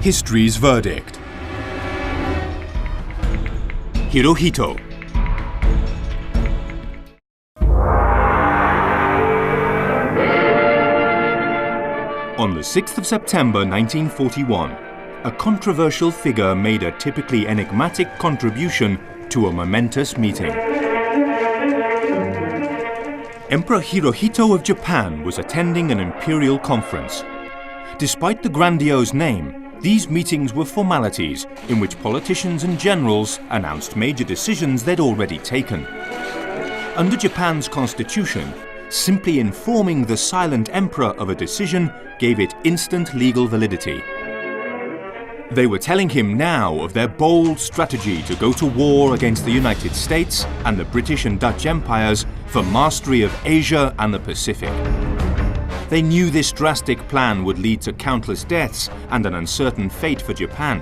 History's verdict. Hirohito. On the 6th of September 1941, a controversial figure made a typically enigmatic contribution to a momentous meeting. Emperor Hirohito of Japan was attending an imperial conference. Despite the grandiose name, these meetings were formalities in which politicians and generals announced major decisions they'd already taken. Under Japan's constitution, simply informing the silent emperor of a decision gave it instant legal validity. They were telling him now of their bold strategy to go to war against the United States and the British and Dutch empires for mastery of Asia and the Pacific. They knew this drastic plan would lead to countless deaths and an uncertain fate for Japan.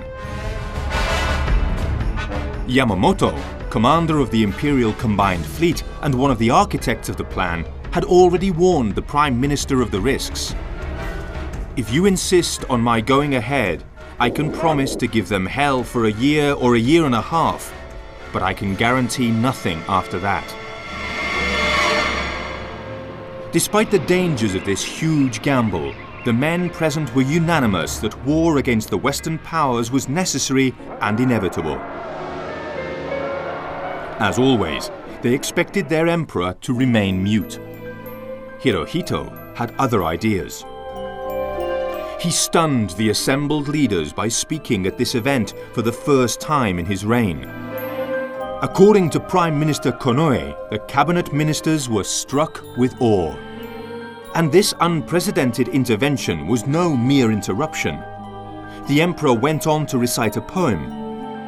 Yamamoto, commander of the Imperial Combined Fleet and one of the architects of the plan, had already warned the Prime Minister of the risks. "If you insist on my going ahead, I can promise to give them hell for a year or a year and a half, but I can guarantee nothing after that." Despite the dangers of this huge gamble, the men present were unanimous that war against the Western powers was necessary and inevitable. As always, they expected their emperor to remain mute. Hirohito had other ideas. He stunned the assembled leaders by speaking at this event for the first time in his reign. According to Prime Minister Konoe, the cabinet ministers were struck with awe. And this unprecedented intervention was no mere interruption. The emperor went on to recite a poem,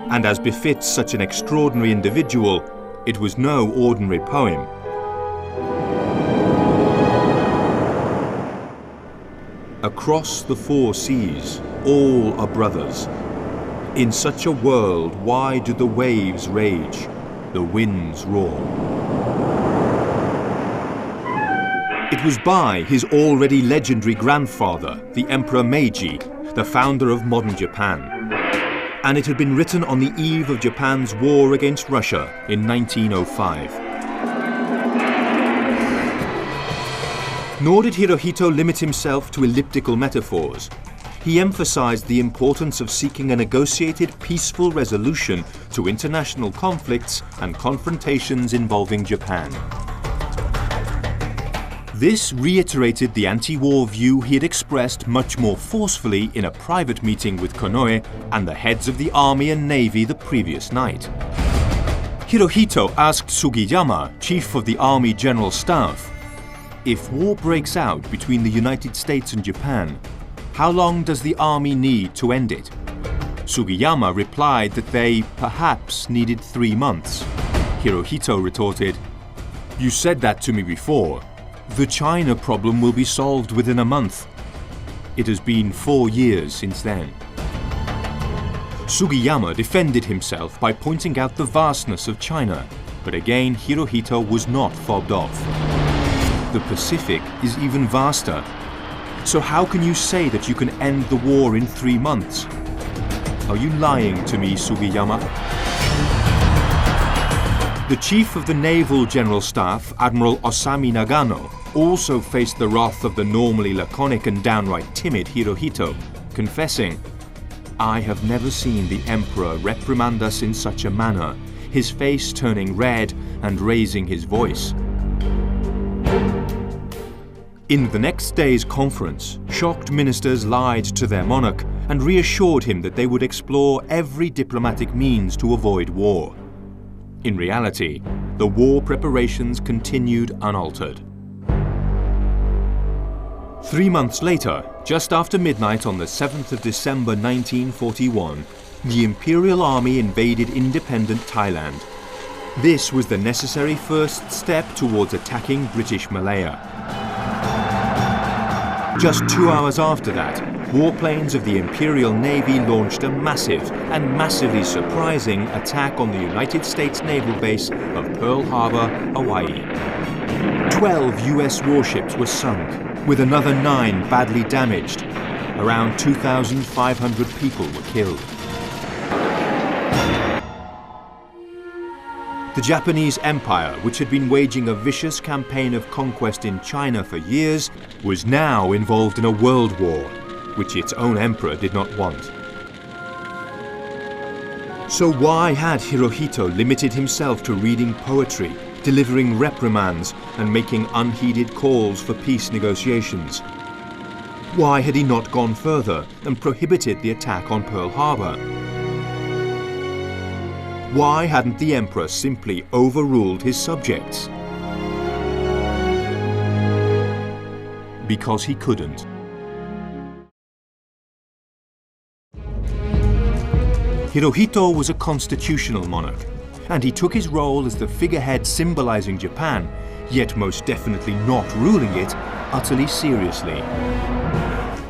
and as befits such an extraordinary individual, it was no ordinary poem. Across the four seas, all are brothers. In such a world, why do the waves rage, the winds roar? It was by his already legendary grandfather, the Emperor Meiji, the founder of modern Japan. And it had been written on the eve of Japan's war against Russia in 1905. Nor did Hirohito limit himself to elliptical metaphors. He emphasized the importance of seeking a negotiated, peaceful resolution to international conflicts and confrontations involving Japan. This reiterated the anti-war view he had expressed much more forcefully in a private meeting with Konoe and the heads of the army and navy the previous night. Hirohito asked Sugiyama, chief of the Army General Staff, "If war breaks out between the United States and Japan, how long does the army need to end it?" Sugiyama replied that they perhaps needed 3 months. Hirohito retorted, "You said that to me before. The China problem will be solved within a month. It has been 4 years since then." Sugiyama defended himself by pointing out the vastness of China, but again Hirohito was not fobbed off. The Pacific is even vaster. So how can you say that you can end the war in 3 months? Are you lying to me, Sugiyama? The chief of the Naval General Staff, Admiral Osami Nagano, also faced the wrath of the normally laconic and downright timid Hirohito, confessing, "I have never seen the Emperor reprimand us in such a manner, his face turning red and raising his voice." In the next day's conference, shocked ministers lied to their monarch and reassured him that they would explore every diplomatic means to avoid war. In reality, the war preparations continued unaltered. 3 months later, just after midnight on the 7th of December 1941, the Imperial Army invaded independent Thailand. This was the necessary first step towards attacking British Malaya. Just 2 hours after that, warplanes of the Imperial Navy launched a massive and massively surprising attack on the United States naval base of Pearl Harbor, Hawaii. 12 US warships were sunk, with another 9 badly damaged. around 2,500 people were killed. The Japanese Empire, which had been waging a vicious campaign of conquest in China for years, was now involved in a world war, which its own emperor did not want. So why had Hirohito limited himself to reading poetry, delivering reprimands, and making unheeded calls for peace negotiations? Why had he not gone further and prohibited the attack on Pearl Harbor? Why hadn't the emperor simply overruled his subjects? Because he couldn't. Hirohito was a constitutional monarch, and he took his role as the figurehead symbolizing Japan, yet most definitely not ruling it, utterly seriously.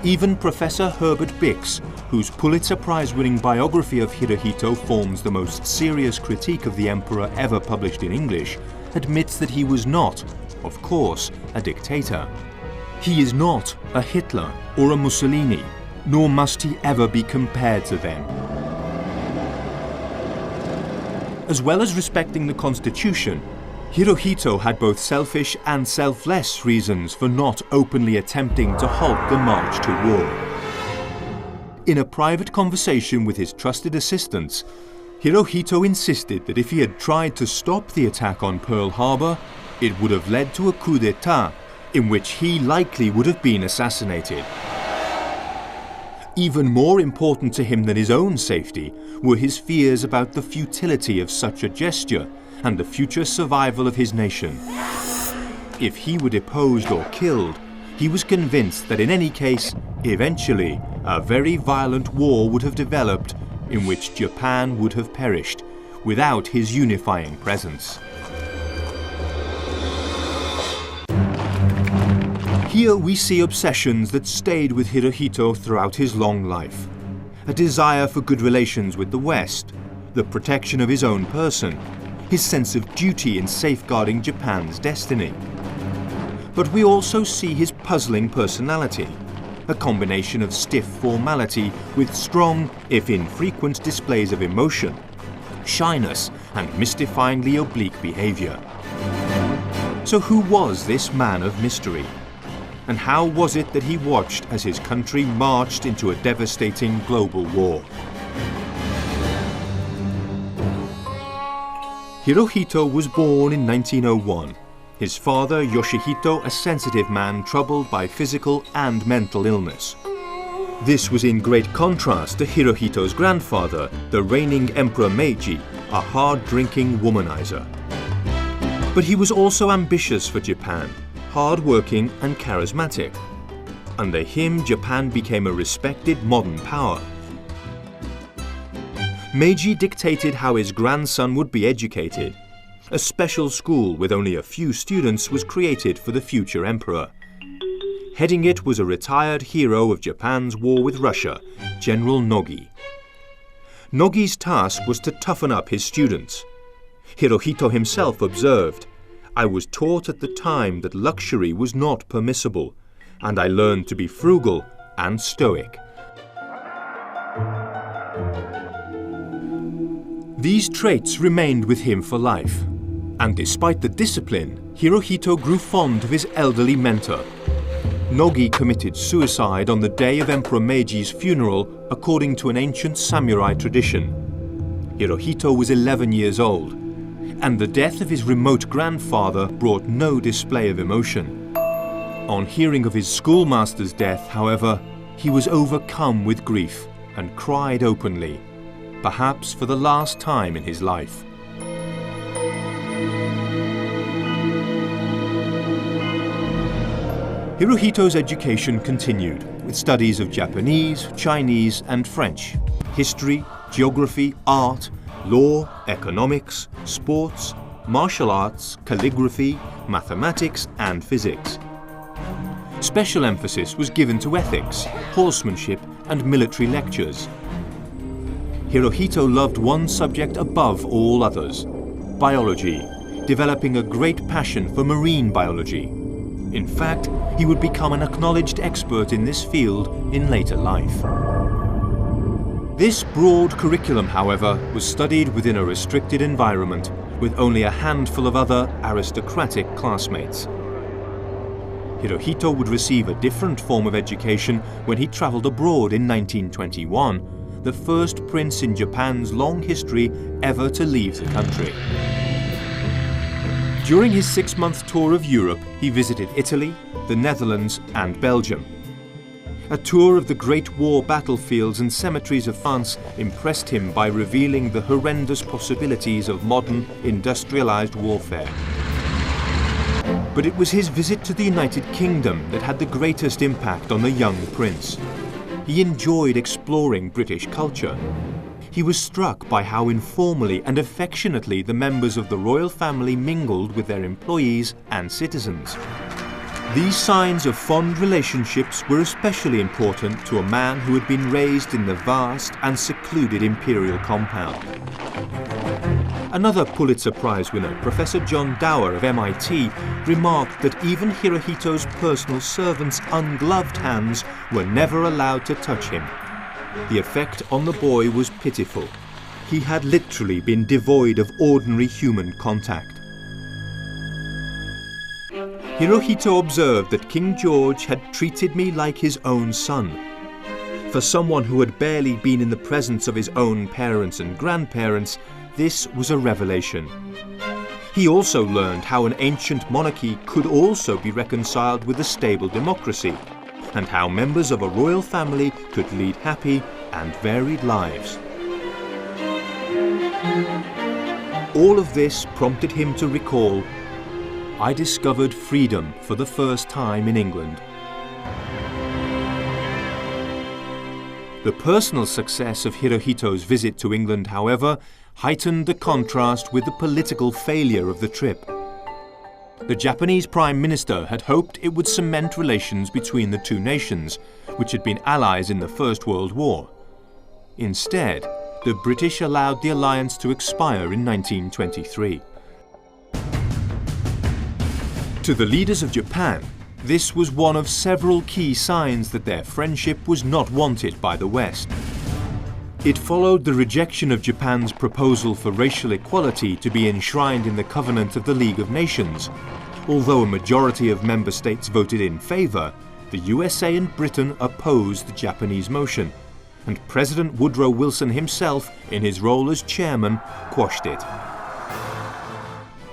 Even Professor Herbert Bix, whose Pulitzer Prize-winning biography of Hirohito forms the most serious critique of the emperor ever published in English, admits that he was not, of course, a dictator. He is not a Hitler or a Mussolini, nor must he ever be compared to them. As well as respecting the Constitution, Hirohito had both selfish and selfless reasons for not openly attempting to halt the march to war. In a private conversation with his trusted assistants, Hirohito insisted that if he had tried to stop the attack on Pearl Harbor, it would have led to a coup d'etat in which he likely would have been assassinated. Even more important to him than his own safety were his fears about the futility of such a gesture and the future survival of his nation. If he were deposed or killed, he was convinced that in any case, eventually, a very violent war would have developed in which Japan would have perished without his unifying presence. Here we see obsessions that stayed with Hirohito throughout his long life. A desire for good relations with the West, the protection of his own person, his sense of duty in safeguarding Japan's destiny. But we also see his puzzling personality, a combination of stiff formality with strong, if infrequent, displays of emotion, shyness, and mystifyingly oblique behavior. So who was this man of mystery? And how was it that he watched as his country marched into a devastating global war? Hirohito was born in 1901. His father, Yoshihito, a sensitive man troubled by physical and mental illness. This was in great contrast to Hirohito's grandfather, the reigning Emperor Meiji, a hard-drinking womanizer. But he was also ambitious for Japan, hard-working and charismatic. Under him, Japan became a respected modern power. Meiji dictated how his grandson would be educated. A special school with only a few students was created for the future emperor. Heading it was a retired hero of Japan's war with Russia, General Nogi. Nogi's task was to toughen up his students. Hirohito himself observed, "I was taught at the time that luxury was not permissible, and I learned to be frugal and stoic." These traits remained with him for life, and despite the discipline, Hirohito grew fond of his elderly mentor. Nogi committed suicide on the day of Emperor Meiji's funeral according to an ancient samurai tradition. Hirohito was 11 years old, and the death of his remote grandfather brought no display of emotion. On hearing of his schoolmaster's death, however, he was overcome with grief and cried openly, perhaps for the last time in his life. Hirohito's education continued with studies of Japanese, Chinese, and French, history, geography, art, law, economics, sports, martial arts, calligraphy, mathematics, and physics. Special emphasis was given to ethics, horsemanship, and military lectures. Hirohito loved one subject above all others, biology, developing a great passion for marine biology. In fact, he would become an acknowledged expert in this field in later life. This broad curriculum, however, was studied within a restricted environment with only a handful of other aristocratic classmates. Hirohito would receive a different form of education when he travelled abroad in 1921, the first prince in Japan's long history ever to leave the country. During his 6-month tour of Europe, he visited Italy, the Netherlands and Belgium. A tour of the Great War battlefields and cemeteries of France impressed him by revealing the horrendous possibilities of modern industrialized warfare. But it was his visit to the United Kingdom that had the greatest impact on the young prince. He enjoyed exploring British culture. He was struck by how informally and affectionately the members of the royal family mingled with their employees and citizens. These signs of fond relationships were especially important to a man who had been raised in the vast and secluded imperial compound. Another Pulitzer Prize winner, Professor John Dower of MIT, remarked that even Hirohito's personal servants' ungloved hands were never allowed to touch him. The effect on the boy was pitiful. He had literally been devoid of ordinary human contact. Hirohito observed that King George had treated me like his own son. For someone who had barely been in the presence of his own parents and grandparents, this was a revelation. He also learned how an ancient monarchy could also be reconciled with a stable democracy, and how members of a royal family could lead happy and varied lives. All of this prompted him to recall, "I discovered freedom for the first time in England." The personal success of Hirohito's visit to England, however, heightened the contrast with the political failure of the trip. The Japanese Prime Minister had hoped it would cement relations between the two nations, which had been allies in the First World War. Instead, the British allowed the alliance to expire in 1923. To the leaders of Japan, this was one of several key signs that their friendship was not wanted by the West. It followed the rejection of Japan's proposal for racial equality to be enshrined in the Covenant of the League of Nations. Although a majority of member states voted in favour, the USA and Britain opposed the Japanese motion, and President Woodrow Wilson himself, in his role as chairman, quashed it.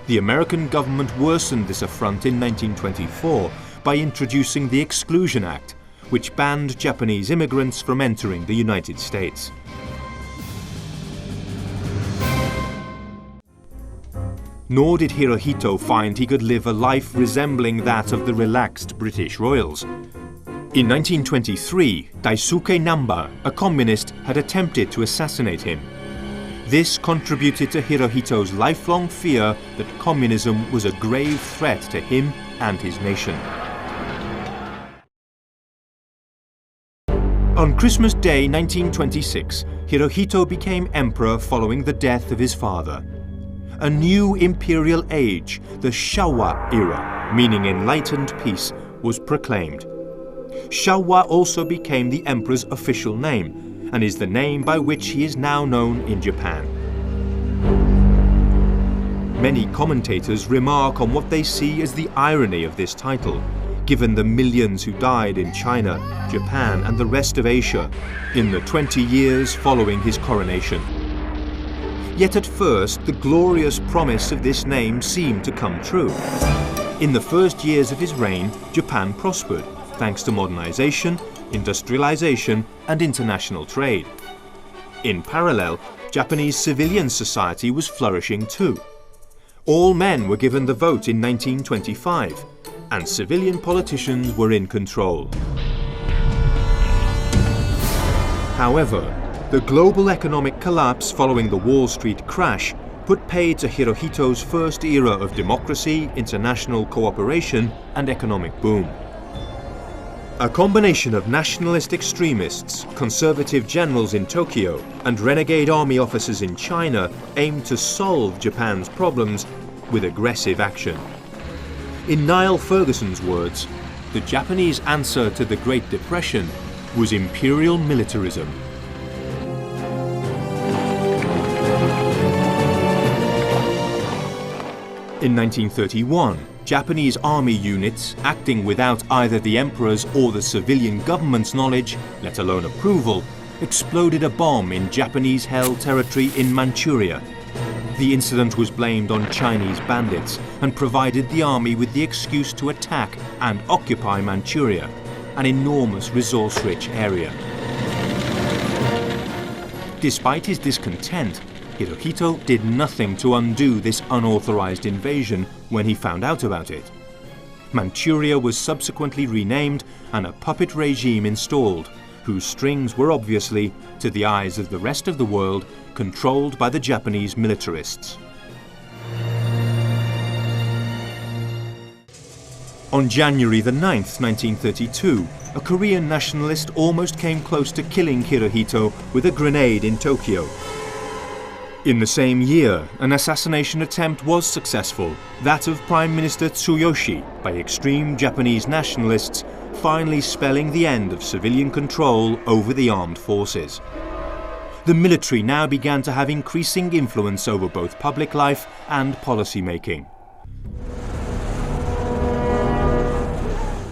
The American government worsened this affront in 1924 by introducing the Exclusion Act, which banned Japanese immigrants from entering the United States. Nor did Hirohito find he could live a life resembling that of the relaxed British royals. In 1923, Daisuke Namba, a communist, had attempted to assassinate him. This contributed to Hirohito's lifelong fear that communism was a grave threat to him and his nation. On Christmas Day 1926, Hirohito became emperor following the death of his father. A new imperial age, the Showa era, meaning enlightened peace, was proclaimed. Showa also became the emperor's official name, and is the name by which he is now known in Japan. Many commentators remark on what they see as the irony of this title, given the millions who died in China, Japan and the rest of Asia in the 20 years following his coronation. Yet at first, the glorious promise of this name seemed to come true. In the first years of his reign, Japan prospered, thanks to modernization, industrialization and international trade. In parallel, Japanese civilian society was flourishing too. All men were given the vote in 1925, and civilian politicians were in control. However, the global economic collapse following the Wall Street crash put paid to Hirohito's first era of democracy, international cooperation and economic boom. A combination of nationalist extremists, conservative generals in Tokyo, and renegade army officers in China aimed to solve Japan's problems with aggressive action. In Niall Ferguson's words, the Japanese answer to the Great Depression was imperial militarism. In 1931, Japanese army units, acting without either the emperor's or the civilian government's knowledge, let alone approval, exploded a bomb in Japanese-held territory in Manchuria. The incident was blamed on Chinese bandits and provided the army with the excuse to attack and occupy Manchuria, an enormous resource-rich area. Despite his discontent, Hirohito did nothing to undo this unauthorized invasion when he found out about it. Manchuria was subsequently renamed and a puppet regime installed, whose strings were obviously, to the eyes of the rest of the world, controlled by the Japanese militarists. On January the 9th, 1932, a Korean nationalist almost came close to killing Hirohito with a grenade in Tokyo. In the same year, an assassination attempt was successful, that of Prime Minister Tsuyoshi, by extreme Japanese nationalists, finally spelling the end of civilian control over the armed forces. The military now began to have increasing influence over both public life and policy making.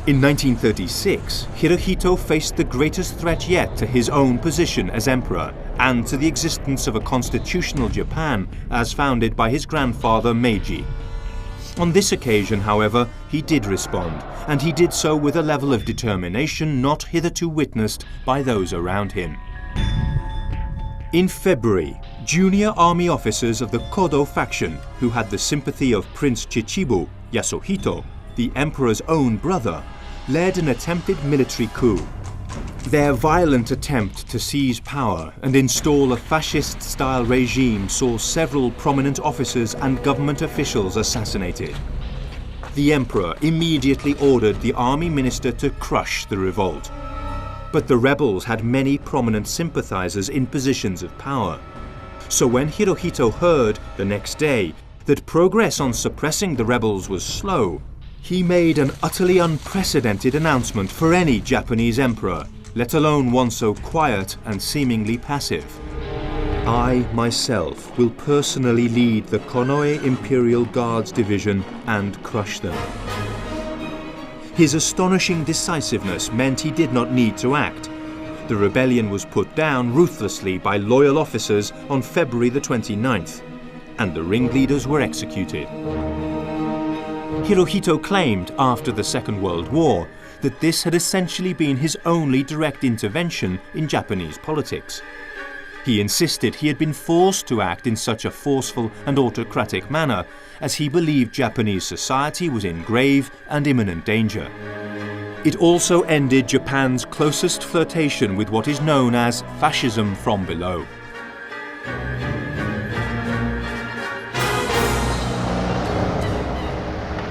In 1936, Hirohito faced the greatest threat yet to his own position as emperor and to the existence of a constitutional Japan as founded by his grandfather Meiji. On this occasion, however, he did respond, and he did so with a level of determination not hitherto witnessed by those around him. In February, junior army officers of the Kodo faction, who had the sympathy of Prince Chichibu, Yasuhito, the emperor's own brother, led an attempted military coup. Their violent attempt to seize power and install a fascist-style regime saw several prominent officers and government officials assassinated. The emperor immediately ordered the army minister to crush the revolt. But the rebels had many prominent sympathizers in positions of power. So when Hirohito heard, the next day, that progress on suppressing the rebels was slow, he made an utterly unprecedented announcement for any Japanese emperor, let alone one so quiet and seemingly passive. I, myself, will personally lead the Konoe Imperial Guards Division and crush them. His astonishing decisiveness meant he did not need to act. The rebellion was put down ruthlessly by loyal officers on February the 29th, and the ringleaders were executed. Hirohito claimed after the Second World War that this had essentially been his only direct intervention in Japanese politics. He insisted he had been forced to act in such a forceful and autocratic manner as he believed Japanese society was in grave and imminent danger. It also ended Japan's closest flirtation with what is known as fascism from below.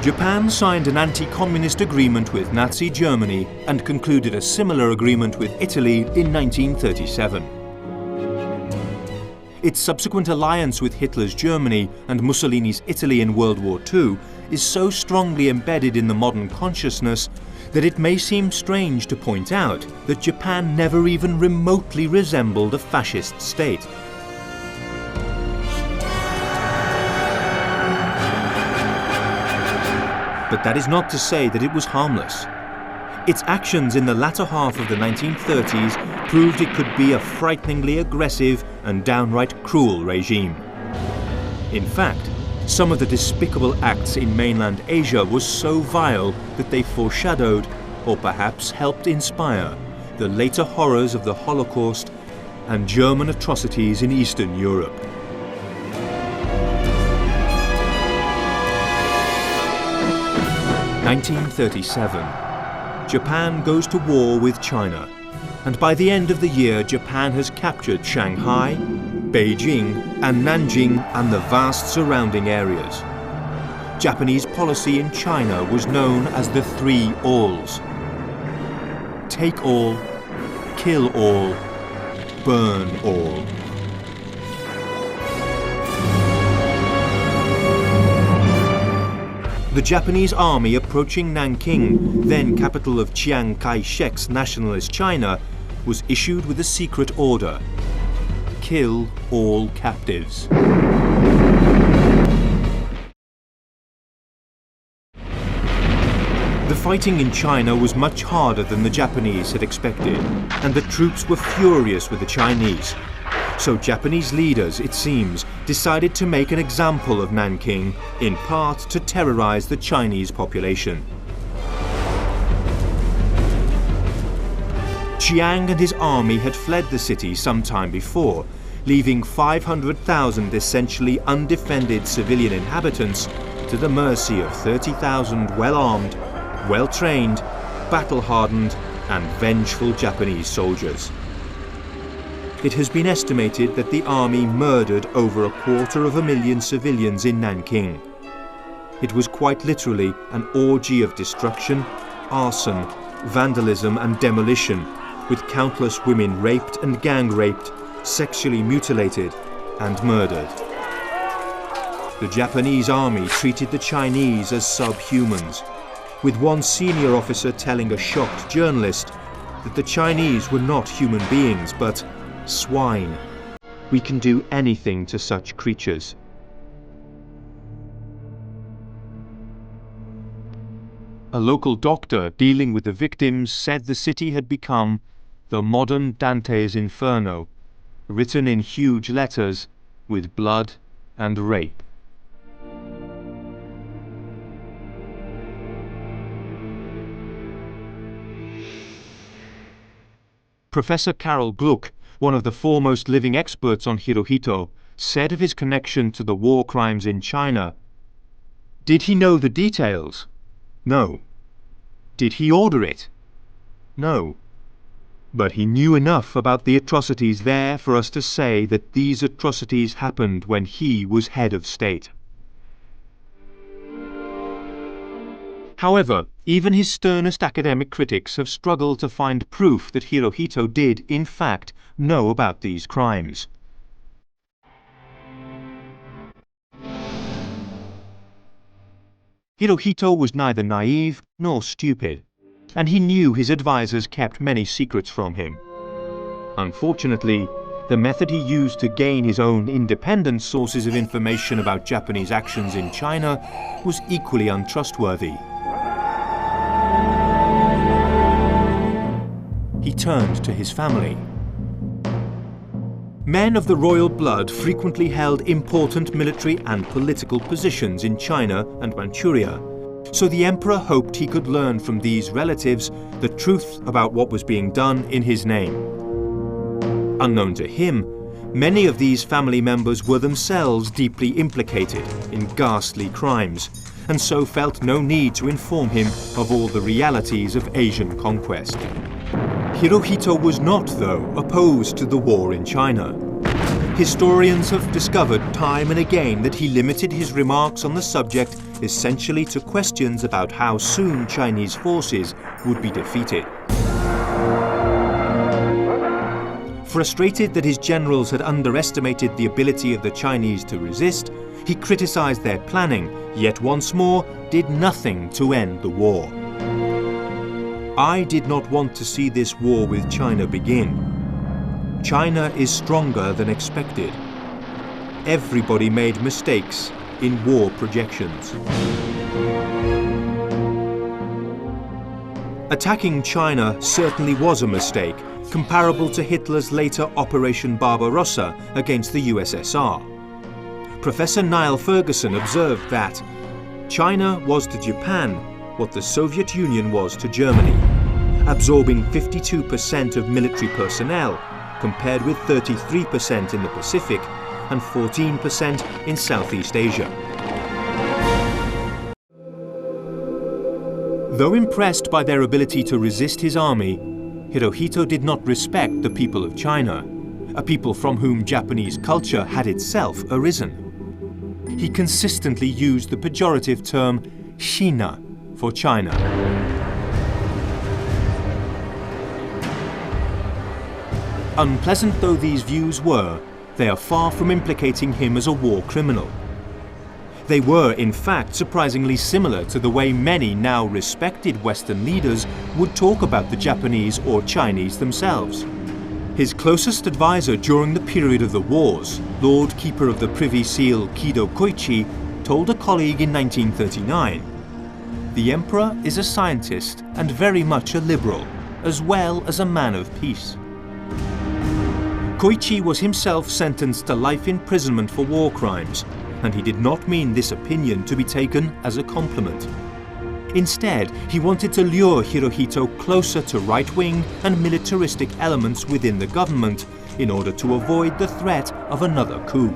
Japan signed an anti-communist agreement with Nazi Germany and concluded a similar agreement with Italy in 1937. Its subsequent alliance with Hitler's Germany and Mussolini's Italy in World War II is so strongly embedded in the modern consciousness that it may seem strange to point out that Japan never even remotely resembled a fascist state. But that is not to say that it was harmless. Its actions in the latter half of the 1930s proved it could be a frighteningly aggressive and downright cruel regime. In fact, some of the despicable acts in mainland Asia were so vile that they foreshadowed, or perhaps helped inspire, the later horrors of the Holocaust and German atrocities in Eastern Europe. In 1937, Japan goes to war with China, and by the end of the year Japan has captured Shanghai, Beijing and Nanjing and the vast surrounding areas. Japanese policy in China was known as the Three Alls: take all, kill all, burn all. The Japanese army approaching Nanking, then capital of Chiang Kai-shek's nationalist China, was issued with a secret order: kill all captives. The fighting in China was much harder than the Japanese had expected, and the troops were furious with the Chinese. So Japanese leaders, it seems, decided to make an example of Nanking, in part to terrorize the Chinese population. Chiang and his army had fled the city some time before, leaving 500,000 essentially undefended civilian inhabitants to the mercy of 30,000 well-armed, well-trained, battle-hardened and vengeful Japanese soldiers. It has been estimated that the army murdered over 250,000 civilians in Nanking. It was quite literally an orgy of destruction, arson, vandalism and demolition, with countless women raped and gang-raped, sexually mutilated and murdered. The Japanese army treated the Chinese as subhumans, with one senior officer telling a shocked journalist that the Chinese were not human beings but swine. We can do anything to such creatures. A local doctor dealing with the victims said the city had become the modern Dante's Inferno, written in huge letters with blood and rape. Professor Carol Gluck, one of the foremost living experts on Hirohito, said of his connection to the war crimes in China, "Did he know the details? No. Did he order it? No. But he knew enough about the atrocities there for us to say that these atrocities happened when he was head of state." However, even his sternest academic critics have struggled to find proof that Hirohito did, in fact, know about these crimes. Hirohito was neither naive nor stupid, and he knew his advisors kept many secrets from him. Unfortunately, the method he used to gain his own independent sources of information about Japanese actions in China was equally untrustworthy. He turned to his family. Men of the royal blood frequently held important military and political positions in China and Manchuria, so the emperor hoped he could learn from these relatives the truth about what was being done in his name. Unknown to him, many of these family members were themselves deeply implicated in ghastly crimes, and so felt no need to inform him of all the realities of Asian conquest. Hirohito was not, though, opposed to the war in China. Historians have discovered time and again that he limited his remarks on the subject essentially to questions about how soon Chinese forces would be defeated. Frustrated that his generals had underestimated the ability of the Chinese to resist, he criticized their planning, yet once more did nothing to end the war. "I did not want to see this war with China begin. China is stronger than expected. Everybody made mistakes in war projections." Attacking China certainly was a mistake, comparable to Hitler's later Operation Barbarossa against the USSR. Professor Niall Ferguson observed that China was to Japan what the Soviet Union was to Germany, absorbing 52% of military personnel, compared with 33% in the Pacific and 14% in Southeast Asia. Though impressed by their ability to resist his army, Hirohito did not respect the people of China, a people from whom Japanese culture had itself arisen. He consistently used the pejorative term China for China. Unpleasant though these views were, they are far from implicating him as a war criminal. They were, in fact, surprisingly similar to the way many now respected Western leaders would talk about the Japanese or Chinese themselves. His closest advisor during the period of the wars, Lord Keeper of the Privy Seal Kido Koichi, told a colleague in 1939, "The Emperor is a scientist and very much a liberal, as well as a man of peace." Koichi was himself sentenced to life imprisonment for war crimes, and he did not mean this opinion to be taken as a compliment. Instead, he wanted to lure Hirohito closer to right-wing and militaristic elements within the government in order to avoid the threat of another coup.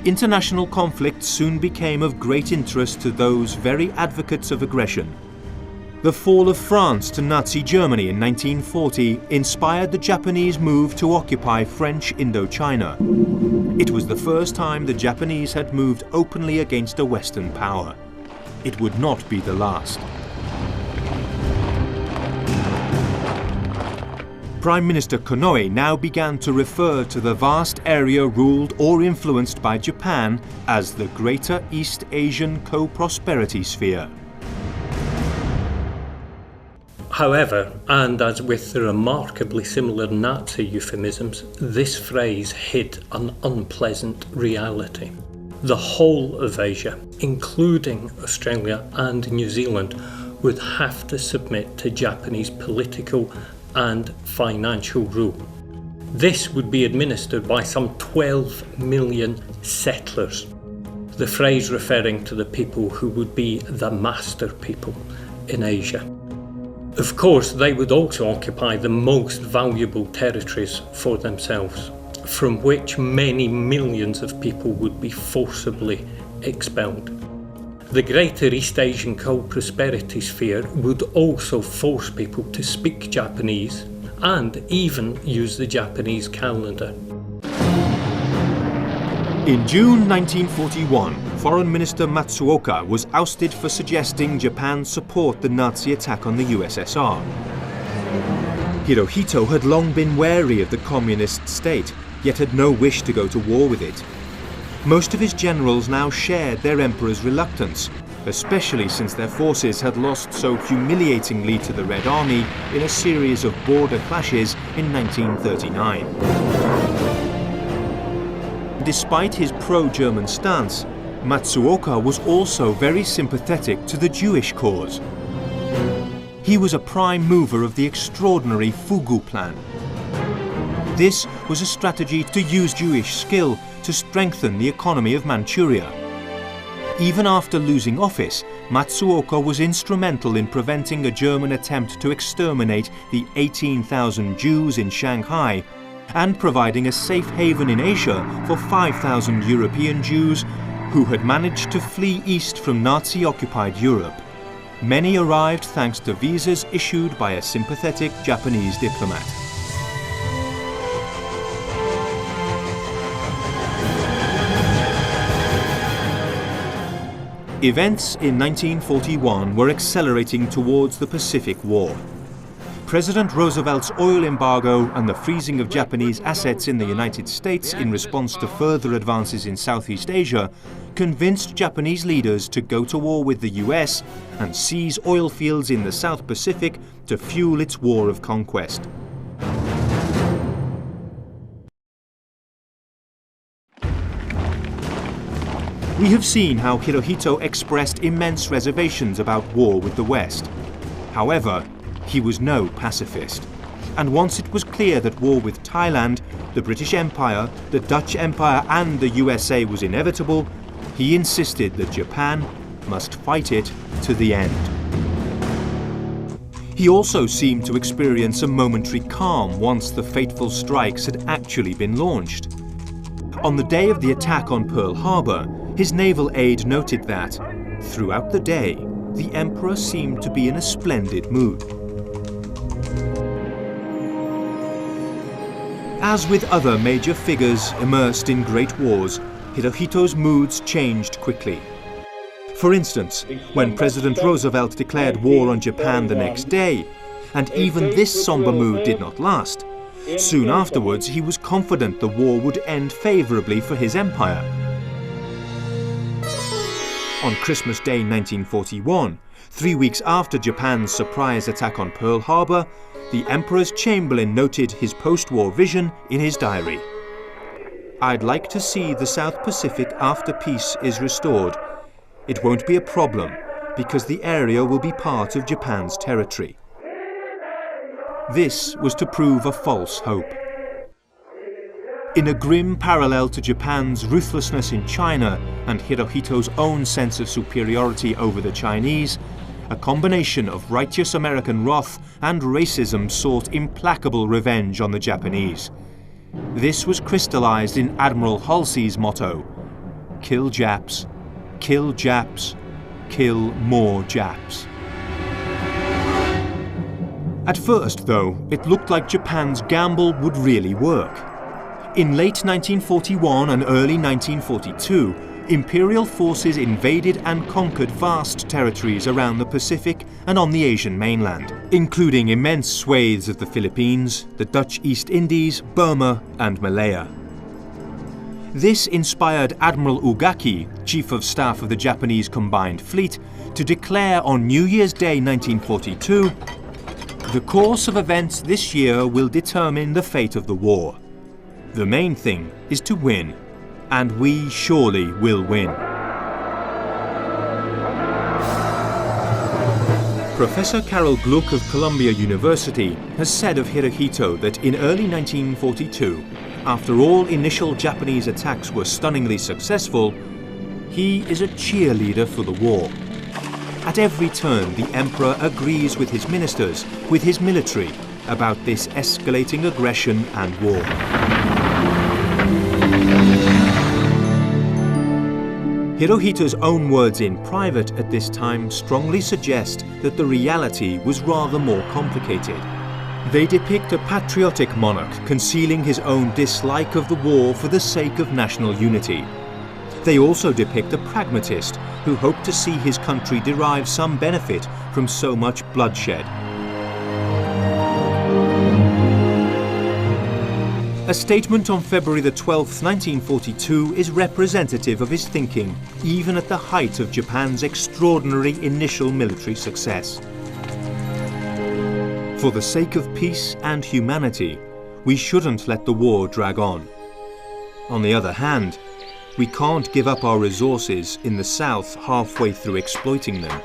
International conflict soon became of great interest to those very advocates of aggression. The fall of France to Nazi Germany in 1940 inspired the Japanese move to occupy French Indochina. It was the first time the Japanese had moved openly against a Western power. It would not be the last. Prime Minister Konoe now began to refer to the vast area ruled or influenced by Japan as the Greater East Asian Co-Prosperity Sphere. However, and as with the remarkably similar Nazi euphemisms, this phrase hid an unpleasant reality. The whole of Asia, including Australia and New Zealand, would have to submit to Japanese political and financial rule. This would be administered by some 12 million settlers, the phrase referring to the people who would be the master people in Asia. Of course, they would also occupy the most valuable territories for themselves, from which many millions of people would be forcibly expelled. The Greater East Asian Co-Prosperity Sphere would also force people to speak Japanese and even use the Japanese calendar. In June 1941, Foreign Minister Matsuoka was ousted for suggesting Japan support the Nazi attack on the USSR. Hirohito had long been wary of the communist state, yet had no wish to go to war with it. Most of his generals now shared their emperor's reluctance, especially since their forces had lost so humiliatingly to the Red Army in a series of border clashes in 1939. Despite his pro-German stance, Matsuoka was also very sympathetic to the Jewish cause. He was a prime mover of the extraordinary Fugu plan. This was a strategy to use Jewish skill to strengthen the economy of Manchuria. Even after losing office, Matsuoka was instrumental in preventing a German attempt to exterminate the 18,000 Jews in Shanghai and providing a safe haven in Asia for 5,000 European Jews who had managed to flee east from Nazi-occupied Europe. Many arrived thanks to visas issued by a sympathetic Japanese diplomat. Events in 1941 were accelerating towards the Pacific War. President Roosevelt's oil embargo and the freezing of Japanese assets in the United States in response to further advances in Southeast Asia convinced Japanese leaders to go to war with the US and seize oil fields in the South Pacific to fuel its war of conquest. We have seen how Hirohito expressed immense reservations about war with the West. However, he was no pacifist. And once it was clear that war with Thailand, the British Empire, the Dutch Empire and the USA was inevitable, he insisted that Japan must fight it to the end. He also seemed to experience a momentary calm once the fateful strikes had actually been launched. On the day of the attack on Pearl Harbor, his naval aide noted that, throughout the day, the Emperor seemed to be in a splendid mood. As with other major figures immersed in great wars, Hirohito's moods changed quickly. For instance, when President Roosevelt declared war on Japan the next day, and even this somber mood did not last, soon afterwards he was confident the war would end favorably for his empire, On Christmas Day 1941, 3 weeks after Japan's surprise attack on Pearl Harbor, the Emperor's Chamberlain noted his post-war vision in his diary. "I'd like to see the South Pacific after peace is restored. It won't be a problem, because the area will be part of Japan's territory." This was to prove a false hope. In a grim parallel to Japan's ruthlessness in China and Hirohito's own sense of superiority over the Chinese, a combination of righteous American wrath and racism sought implacable revenge on the Japanese. This was crystallized in Admiral Halsey's motto: "Kill Japs, kill Japs, kill more Japs." At first, though, it looked like Japan's gamble would really work. In late 1941 and early 1942, Imperial forces invaded and conquered vast territories around the Pacific and on the Asian mainland, including immense swathes of the Philippines, the Dutch East Indies, Burma and Malaya. This inspired Admiral Ugaki, Chief of Staff of the Japanese Combined Fleet, to declare on New Year's Day 1942, "The course of events this year will determine the fate of the war. The main thing is to win, and we surely will win." Professor Carol Gluck of Columbia University has said of Hirohito that in early 1942, after all initial Japanese attacks were stunningly successful, he is a cheerleader for the war. At every turn, the Emperor agrees with his ministers, with his military, about this escalating aggression and war. Hirohito's own words in private at this time strongly suggest that the reality was rather more complicated. They depict a patriotic monarch concealing his own dislike of the war for the sake of national unity. They also depict a pragmatist who hoped to see his country derive some benefit from so much bloodshed. A statement on February the 12th, 1942 is representative of his thinking, even at the height of Japan's extraordinary initial military success. "For the sake of peace and humanity, we shouldn't let the war drag on. On the other hand, we can't give up our resources in the South halfway through exploiting them."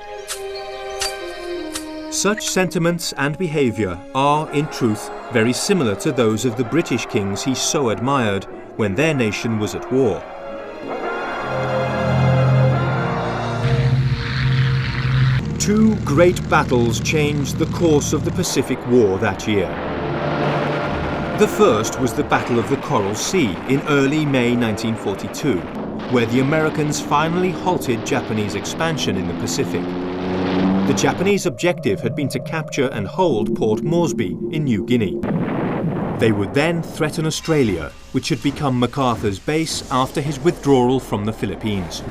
Such sentiments and behaviour are, in truth, very similar to those of the British kings he so admired when their nation was at war. Two great battles changed the course of the Pacific War that year. The first was the Battle of the Coral Sea in early May 1942, where the Americans finally halted Japanese expansion in the Pacific. The Japanese objective had been to capture and hold Port Moresby in New Guinea. They would then threaten Australia, which had become MacArthur's base after his withdrawal from the Philippines.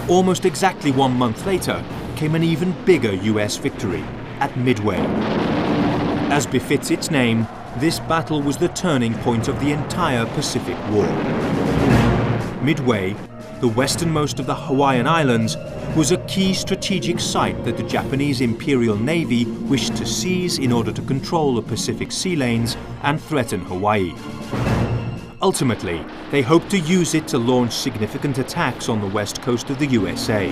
Almost exactly 1 month later came an even bigger US victory at Midway. As befits its name, this battle was the turning point of the entire Pacific War. Midway, the westernmost of the Hawaiian Islands, was a key strategic site that the Japanese Imperial Navy wished to seize in order to control the Pacific sea lanes and threaten Hawaii. Ultimately, they hoped to use it to launch significant attacks on the west coast of the USA.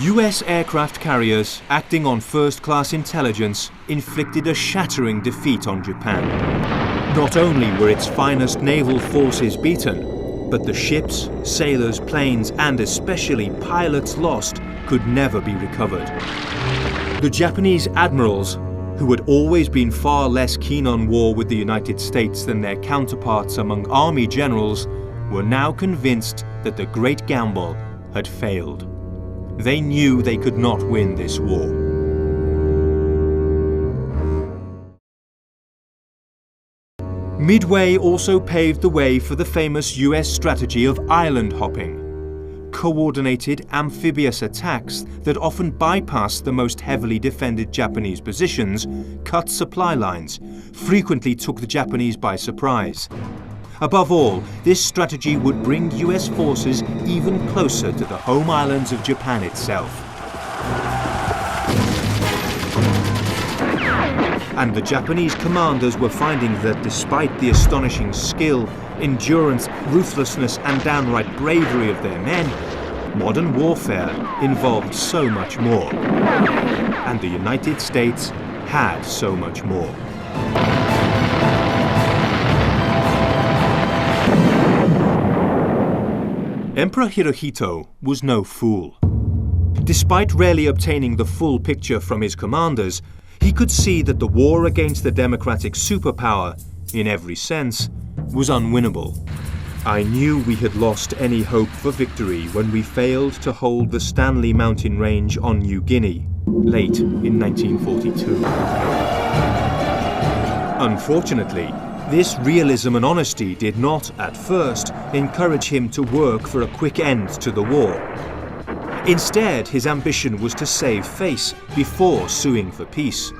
US aircraft carriers, acting on first-class intelligence, inflicted a shattering defeat on Japan. Not only were its finest naval forces beaten, but the ships, sailors, planes, and especially pilots lost could never be recovered. The Japanese admirals, who had always been far less keen on war with the United States than their counterparts among army generals, were now convinced that the great gamble had failed. They knew they could not win this war. Midway also paved the way for the famous US strategy of island hopping. uncoordinated amphibious attacks that often bypassed the most heavily defended Japanese positions, cut supply lines, frequently took the Japanese by surprise. Above all, this strategy would bring US forces even closer to the home islands of Japan itself. And the Japanese commanders were finding that despite the astonishing skill, endurance, ruthlessness and downright bravery of their men, modern warfare involved so much more. And the United States had so much more. Emperor Hirohito was no fool. Despite rarely obtaining the full picture from his commanders, he could see that the war against the democratic superpower, in every sense, was unwinnable. I knew we had lost any hope for victory when we failed to hold the Stanley Mountain Range on New Guinea, late in 1942. Unfortunately, this realism and honesty did not, at first, encourage him to work for a quick end to the war. Instead, his ambition was to save face before suing for peace.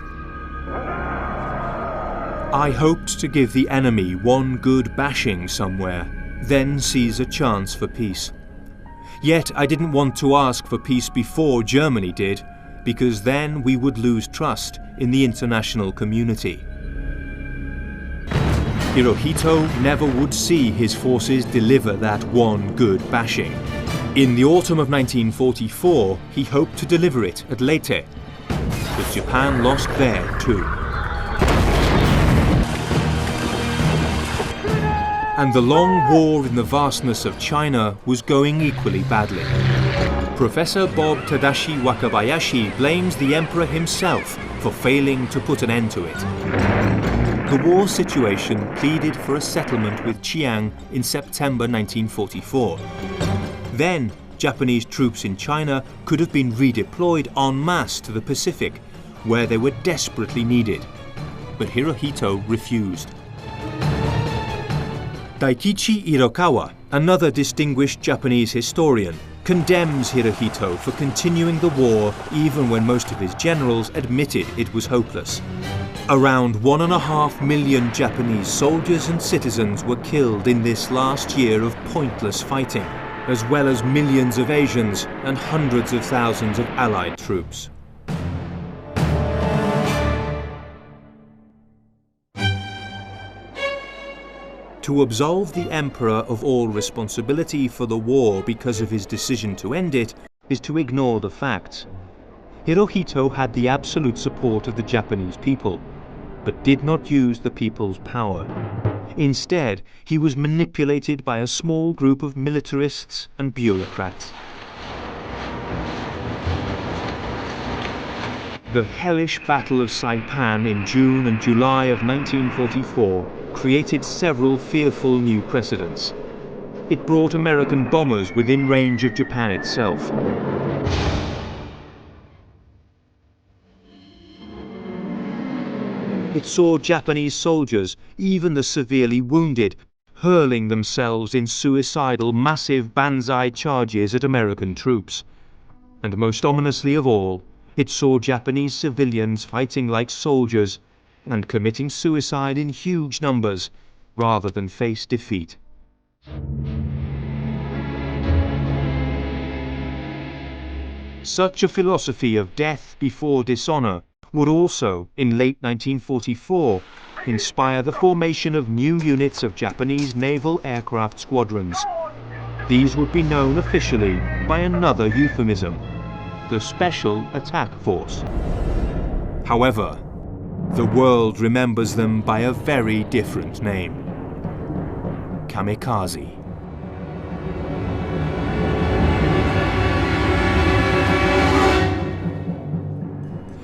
I hoped to give the enemy one good bashing somewhere, then seize a chance for peace. Yet I didn't want to ask for peace before Germany did, because then we would lose trust in the international community. Hirohito never would see his forces deliver that one good bashing. In the autumn of 1944, he hoped to deliver it at Leyte, but Japan lost there too. And the long war in the vastness of China was going equally badly. Professor Bob Tadashi Wakabayashi blames the emperor himself for failing to put an end to it. The war situation pleaded for a settlement with Chiang in September 1944. Then, Japanese troops in China could have been redeployed en masse to the Pacific, where they were desperately needed. But Hirohito refused. Daikichi Irokawa, another distinguished Japanese historian, condemns Hirohito for continuing the war even when most of his generals admitted it was hopeless. Around 1.5 million Japanese soldiers and citizens were killed in this last year of pointless fighting, as well as millions of Asians and hundreds of thousands of Allied troops. To absolve the emperor of all responsibility for the war because of his decision to end it is to ignore the facts. Hirohito had the absolute support of the Japanese people, but did not use the people's power. Instead, he was manipulated by a small group of militarists and bureaucrats. The hellish Battle of Saipan in June and July of 1944 created several fearful new precedents. It brought American bombers within range of Japan itself. It saw Japanese soldiers, even the severely wounded, hurling themselves in suicidal massive banzai charges at American troops. And most ominously of all, it saw Japanese civilians fighting like soldiers and committing suicide in huge numbers rather than face defeat. Such a philosophy of death before dishonor would also, in late 1944, inspire the formation of new units of Japanese naval aircraft squadrons. These would be known officially by another euphemism, the Special Attack Force. However, the world remembers them by a very different name: Kamikaze.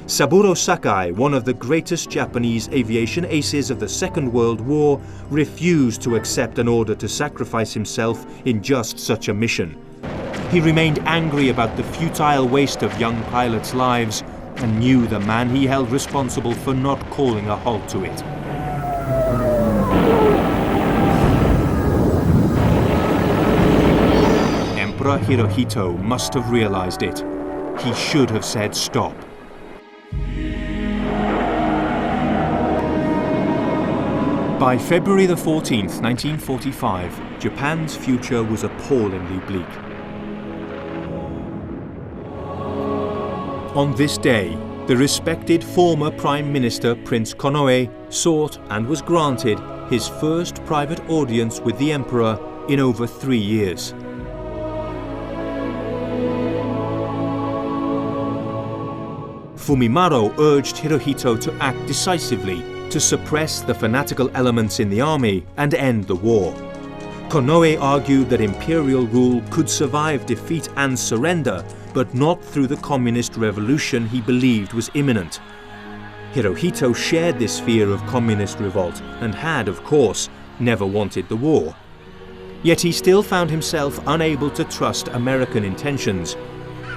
Saburo Sakai, one of the greatest Japanese aviation aces of the Second World War, refused to accept an order to sacrifice himself in just such a mission. He remained angry about the futile waste of young pilots' lives and knew the man he held responsible for not calling a halt to it. Emperor Emperor Hirohito must have realized it. He should have said stop. By February the 14th, 1945, Japan's future was appallingly bleak. On this day, the respected former Prime Minister Prince Konoe sought and was granted his first private audience with the Emperor in over 3 years. Fumimaro urged Hirohito to act decisively to suppress the fanatical elements in the army and end the war. Konoe argued that imperial rule could survive defeat and surrender, but not through the communist revolution he believed was imminent. Hirohito shared this fear of communist revolt and had, of course, never wanted the war. Yet he still found himself unable to trust American intentions,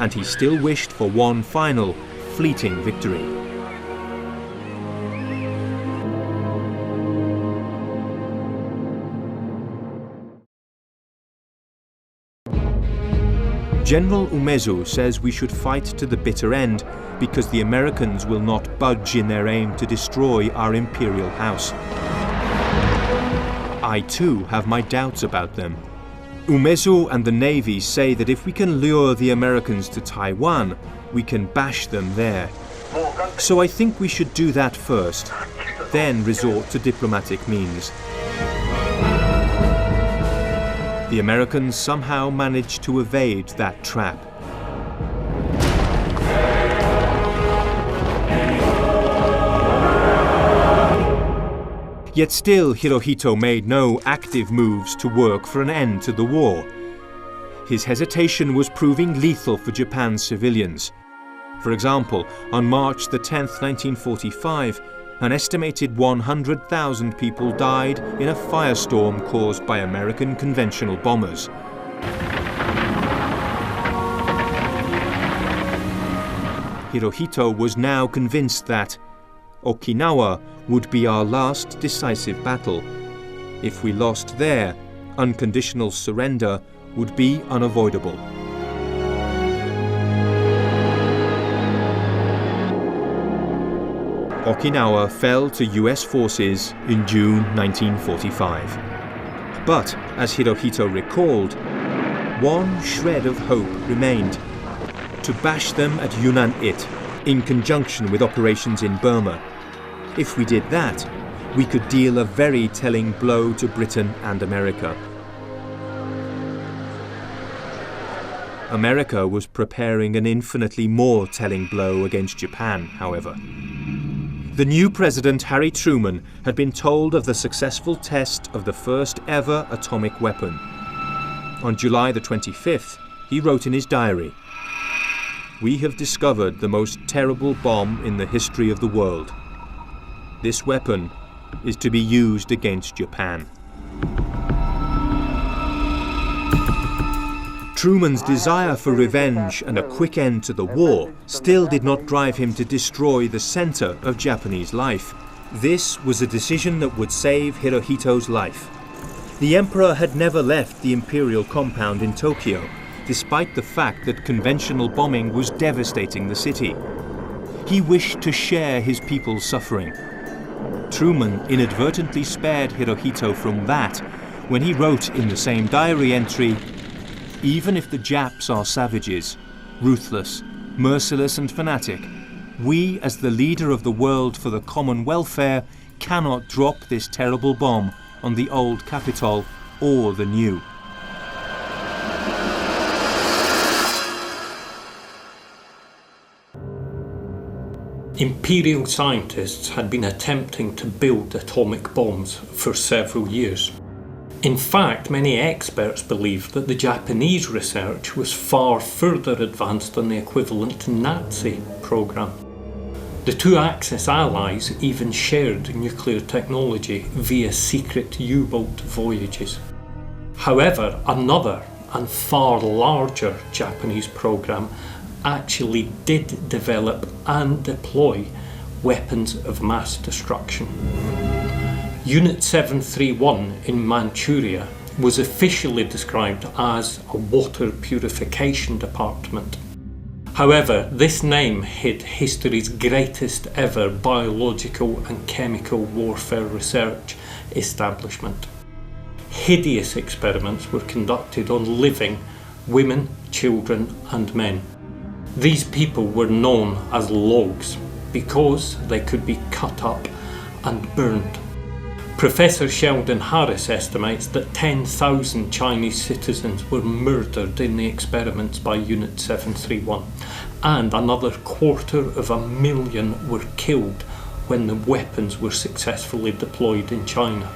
and he still wished for one final, fleeting victory. General Umezu says we should fight to the bitter end because the Americans will not budge in their aim to destroy our imperial house. I too have my doubts about them. Umezu and the Navy say that if we can lure the Americans to Taiwan, we can bash them there. So I think we should do that first, then resort to diplomatic means. The Americans somehow managed to evade that trap. Yet still, Hirohito made no active moves to work for an end to the war. His hesitation was proving lethal for Japan's civilians. For example, on March the 10th, 1945, an estimated 100,000 people died in a firestorm caused by American conventional bombers. Hirohito was now convinced that Okinawa would be our last decisive battle. If we lost there, unconditional surrender would be unavoidable. Okinawa fell to US forces in June 1945. But, as Hirohito recalled, one shred of hope remained: to bash them at Unending in conjunction with operations in Burma. If we did that, we could deal a very telling blow to Britain and America. America was preparing an infinitely more telling blow against Japan, however. The new president, Harry Truman, had been told of the successful test of the first ever atomic weapon. On July the 25th, he wrote in his diary, "We have discovered the most terrible bomb in the history of the world. This weapon is to be used against Japan." Truman's desire for revenge and a quick end to the war still did not drive him to destroy the center of Japanese life. This was a decision that would save Hirohito's life. The emperor had never left the imperial compound in Tokyo, despite the fact that conventional bombing was devastating the city. He wished to share his people's suffering. Truman inadvertently spared Hirohito from that when he wrote in the same diary entry, "Even if the Japs are savages, ruthless, merciless and fanatic, we as the leader of the world for the common welfare cannot drop this terrible bomb on the old capital or the new." Imperial scientists had been attempting to build atomic bombs for several years. In fact, many experts believed that the Japanese research was far further advanced than the equivalent Nazi program. The two Axis allies even shared nuclear technology via secret U-boat voyages. However, another and far larger Japanese program actually did develop and deploy weapons of mass destruction. Unit 731 in Manchuria was officially described as a water purification department. However, this name hid history's greatest ever biological and chemical warfare research establishment. Hideous experiments were conducted on living women, children and men. These people were known as logs because they could be cut up and burned. Professor Sheldon Harris estimates that 10,000 Chinese citizens were murdered in the experiments by Unit 731, and another 250,000 were killed when the weapons were successfully deployed in China.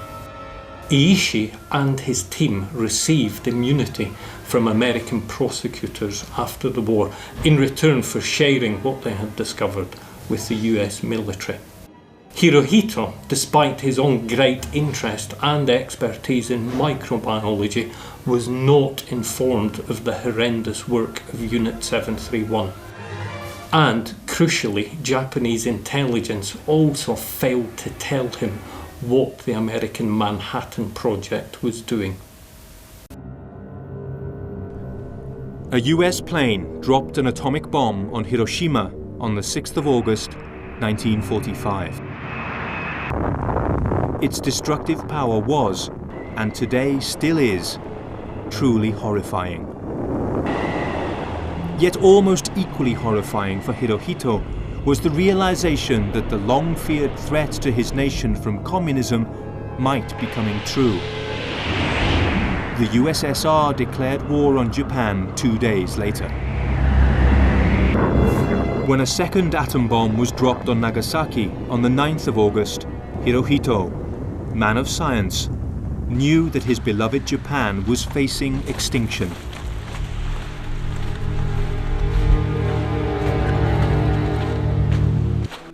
Ishii and his team received immunity from American prosecutors after the war in return for sharing what they had discovered with the US military. Hirohito, despite his own great interest and expertise in microbiology, was not informed of the horrendous work of Unit 731. And, crucially, Japanese intelligence also failed to tell him what the American Manhattan Project was doing. A US plane dropped an atomic bomb on Hiroshima on the 6th of August, 1945. Its destructive power was, and today still is, truly horrifying. Yet almost equally horrifying for Hirohito was the realization that the long-feared threat to his nation from communism might be coming true. The USSR declared war on Japan 2 days later. When a second atom bomb was dropped on Nagasaki on the 9th of August, Hirohito, man of science, knew that his beloved Japan was facing extinction.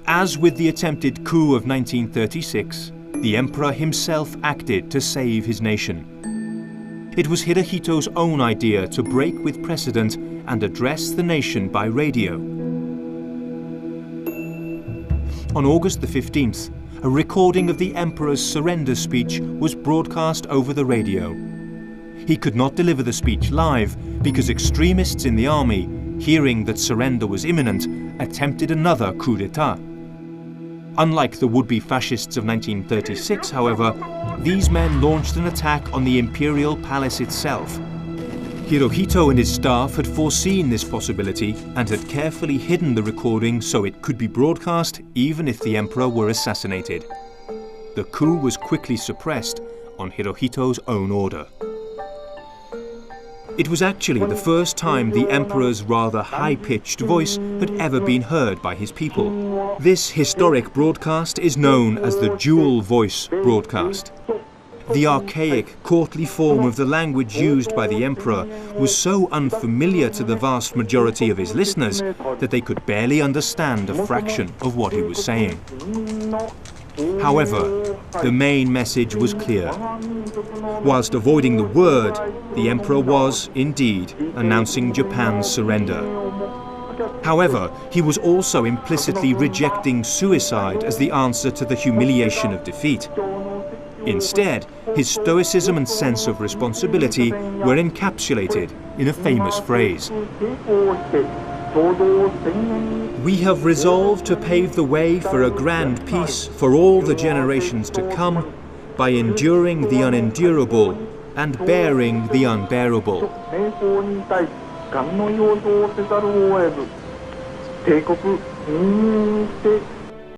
As with the attempted coup of 1936, the emperor himself acted to save his nation. It was Hirohito's own idea to break with precedent and address the nation by radio. On August the 15th, a recording of the emperor's surrender speech was broadcast over the radio. He could not deliver the speech live because extremists in the army, hearing that surrender was imminent, attempted another coup d'etat. Unlike the would-be fascists of 1936, however, these men launched an attack on the imperial palace itself. Hirohito and his staff had foreseen this possibility and had carefully hidden the recording so it could be broadcast even if the emperor were assassinated. The coup was quickly suppressed on Hirohito's own order. It was actually the first time the emperor's rather high-pitched voice had ever been heard by his people. This historic broadcast is known as the dual voice broadcast. The archaic, courtly form of the language used by the emperor was so unfamiliar to the vast majority of his listeners that they could barely understand a fraction of what he was saying. However, the main message was clear. Whilst avoiding the word, the emperor was, indeed, announcing Japan's surrender. However, he was also implicitly rejecting suicide as the answer to the humiliation of defeat. Instead, his stoicism and sense of responsibility were encapsulated in a famous phrase. We have resolved to pave the way for a grand peace for all the generations to come by enduring the unendurable and bearing the unbearable.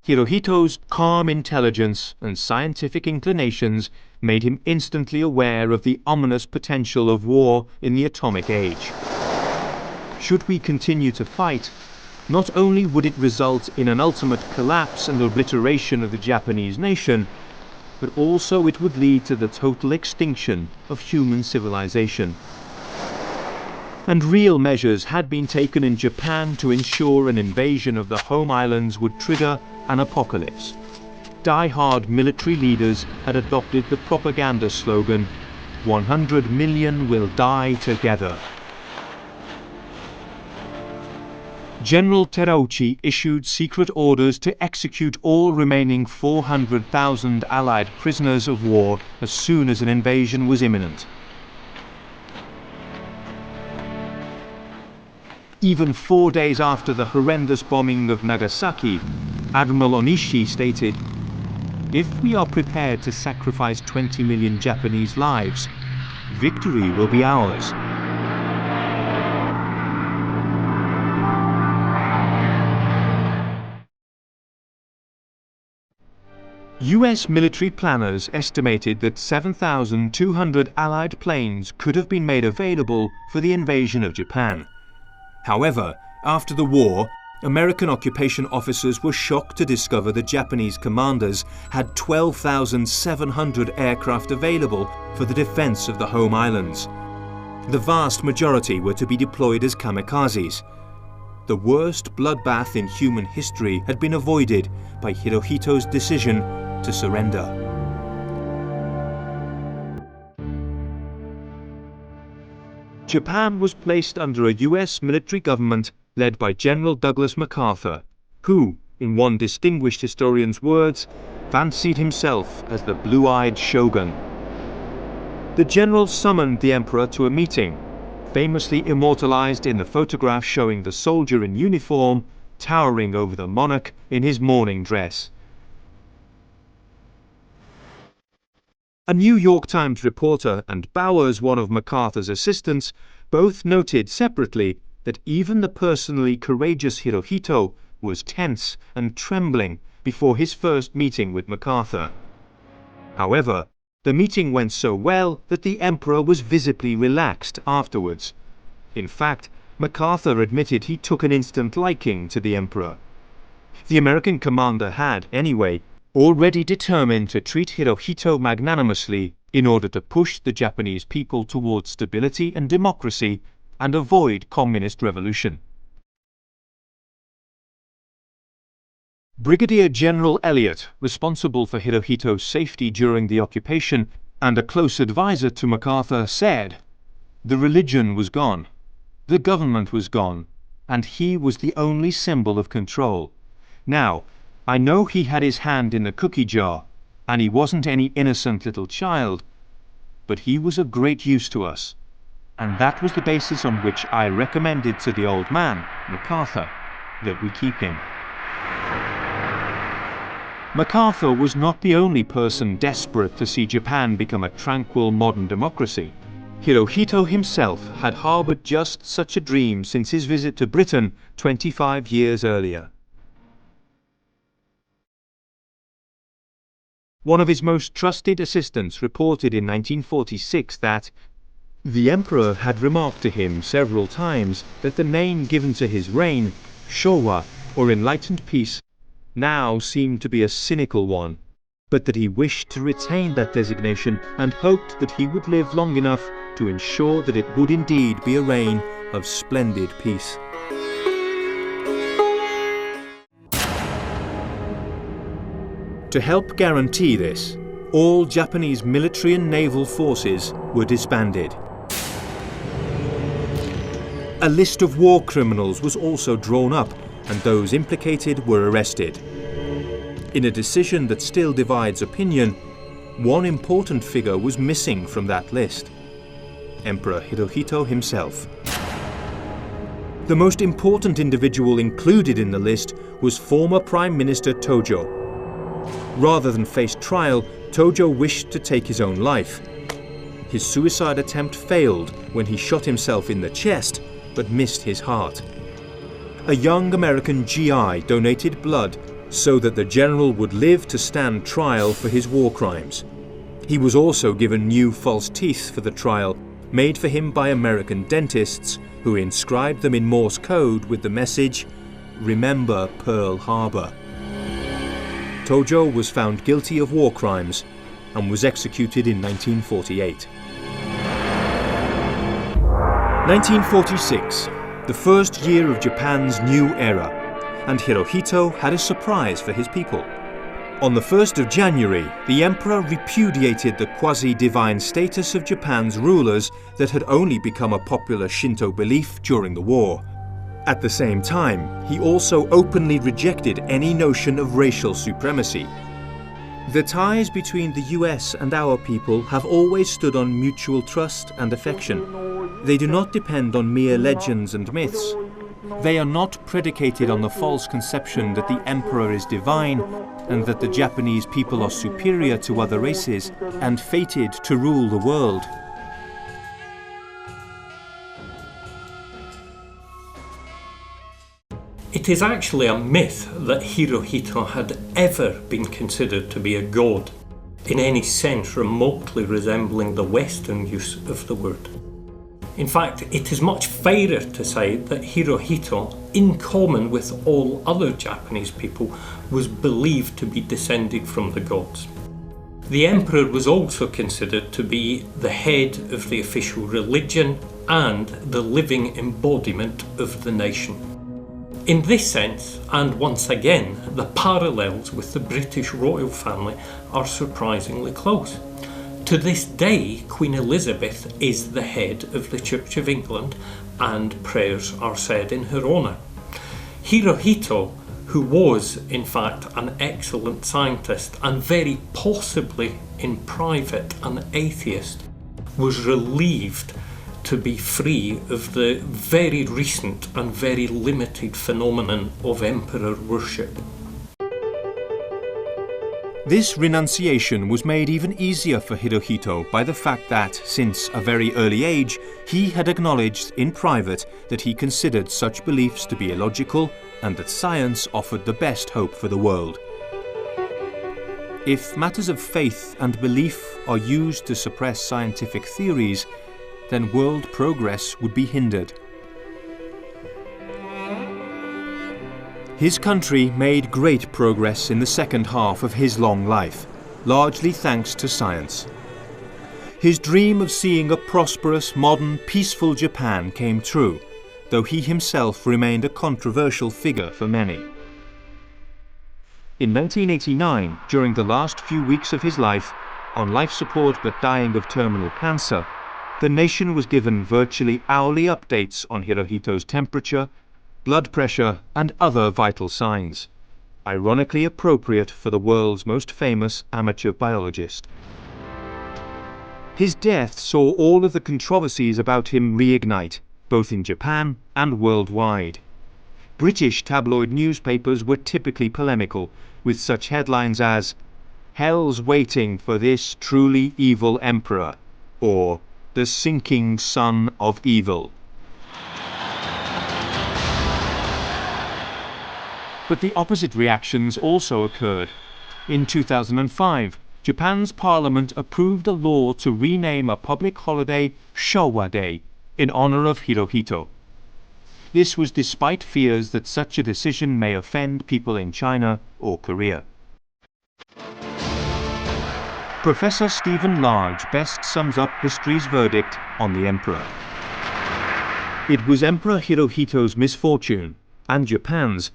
Hirohito's calm intelligence and scientific inclinations made him instantly aware of the ominous potential of war in the atomic age. Should we continue to fight, not only would it result in an ultimate collapse and obliteration of the Japanese nation, but also it would lead to the total extinction of human civilization. And real measures had been taken in Japan to ensure an invasion of the home islands would trigger an apocalypse. Die-hard military leaders had adopted the propaganda slogan, 100 million will die together. General Terauchi issued secret orders to execute all remaining 400,000 Allied prisoners of war as soon as an invasion was imminent. Even 4 days after the horrendous bombing of Nagasaki, Admiral Onishi stated, "If we are prepared to sacrifice 20 million Japanese lives, victory will be ours." US military planners estimated that 7,200 Allied planes could have been made available for the invasion of Japan. However, after the war, American occupation officers were shocked to discover the Japanese commanders had 12,700 aircraft available for the defense of the home islands. The vast majority were to be deployed as kamikazes. The worst bloodbath in human history had been avoided by Hirohito's decision to surrender. Japan was placed under a US military government led by General Douglas MacArthur, who, in one distinguished historian's words, fancied himself as the blue-eyed shogun. The general summoned the emperor to a meeting, famously immortalized in the photograph showing the soldier in uniform towering over the monarch in his mourning dress. A New York Times reporter and Bowers, one of MacArthur's assistants, both noted separately that even the personally courageous Hirohito was tense and trembling before his first meeting with MacArthur. However, the meeting went so well that the emperor was visibly relaxed afterwards. In fact, MacArthur admitted he took an instant liking to the emperor. The American commander had, anyway, already determined to treat Hirohito magnanimously in order to push the Japanese people towards stability and democracy and avoid communist revolution. Brigadier General Elliot, responsible for Hirohito's safety during the occupation and a close advisor to MacArthur, said, "The religion was gone, the government was gone, and he was the only symbol of control. Now, I know he had his hand in the cookie jar, and he wasn't any innocent little child, but he was of great use to us, and that was the basis on which I recommended to the old man, MacArthur, that we keep him." MacArthur was not the only person desperate to see Japan become a tranquil modern democracy. Hirohito himself had harbored just such a dream since his visit to Britain 25 years earlier. One of his most trusted assistants reported in 1946 that the emperor had remarked to him several times that the name given to his reign, Showa, or enlightened peace, now seemed to be a cynical one, but that he wished to retain that designation and hoped that he would live long enough to ensure that it would indeed be a reign of splendid peace. To help guarantee this, all Japanese military and naval forces were disbanded. A list of war criminals was also drawn up, and those implicated were arrested. In a decision that still divides opinion, one important figure was missing from that list: Emperor Hirohito himself. The most important individual included in the list was former Prime Minister Tojo. Rather than face trial, Tojo wished to take his own life. His suicide attempt failed when he shot himself in the chest, but missed his heart. A young American GI donated blood so that the general would live to stand trial for his war crimes. He was also given new false teeth for the trial, made for him by American dentists, who inscribed them in Morse code with the message, "Remember Pearl Harbor." Tojo was found guilty of war crimes and was executed in 1948. 1946, the first year of Japan's new era, and Hirohito had a surprise for his people. On the 1st of January, the emperor repudiated the quasi-divine status of Japan's rulers that had only become a popular Shinto belief during the war. At the same time, he also openly rejected any notion of racial supremacy. The ties between the US and our people have always stood on mutual trust and affection. They do not depend on mere legends and myths. They are not predicated on the false conception that the emperor is divine and that the Japanese people are superior to other races and fated to rule the world. It is actually a myth that Hirohito had ever been considered to be a god, in any sense remotely resembling the Western use of the word. In fact, it is much fairer to say that Hirohito, in common with all other Japanese people, was believed to be descended from the gods. The emperor was also considered to be the head of the official religion and the living embodiment of the nation. In this sense, and once again, the parallels with the British royal family are surprisingly close. To this day, Queen Elizabeth is the head of the Church of England and prayers are said in her honour. Hirohito, who was in fact an excellent scientist and very possibly in private an atheist, was relieved to be free of the very recent and very limited phenomenon of emperor worship. This renunciation was made even easier for Hirohito by the fact that, since a very early age, he had acknowledged in private that he considered such beliefs to be illogical and that science offered the best hope for the world. If matters of faith and belief are used to suppress scientific theories, then world progress would be hindered. His country made great progress in the second half of his long life, largely thanks to science. His dream of seeing a prosperous, modern, peaceful Japan came true, though he himself remained a controversial figure for many. In 1989, during the last few weeks of his life, on life support but dying of terminal cancer, the nation was given virtually hourly updates on Hirohito's temperature, blood pressure, and other vital signs, ironically appropriate for the world's most famous amateur biologist. His death saw all of the controversies about him reignite, both in Japan and worldwide. British tabloid newspapers were typically polemical, with such headlines as "Hell's waiting for this truly evil emperor," or "The sinking son of evil." But the opposite reactions also occurred. In 2005, Japan's parliament approved a law to rename a public holiday Showa Day in honor of Hirohito. This was despite fears that such a decision may offend people in China or Korea. Professor Stephen Large best sums up history's verdict on the emperor. It was Emperor Hirohito's misfortune, and Japan's,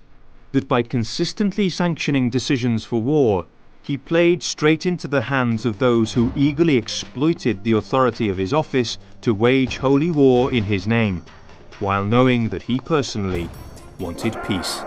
that by consistently sanctioning decisions for war, he played straight into the hands of those who eagerly exploited the authority of his office to wage holy war in his name, while knowing that he personally wanted peace.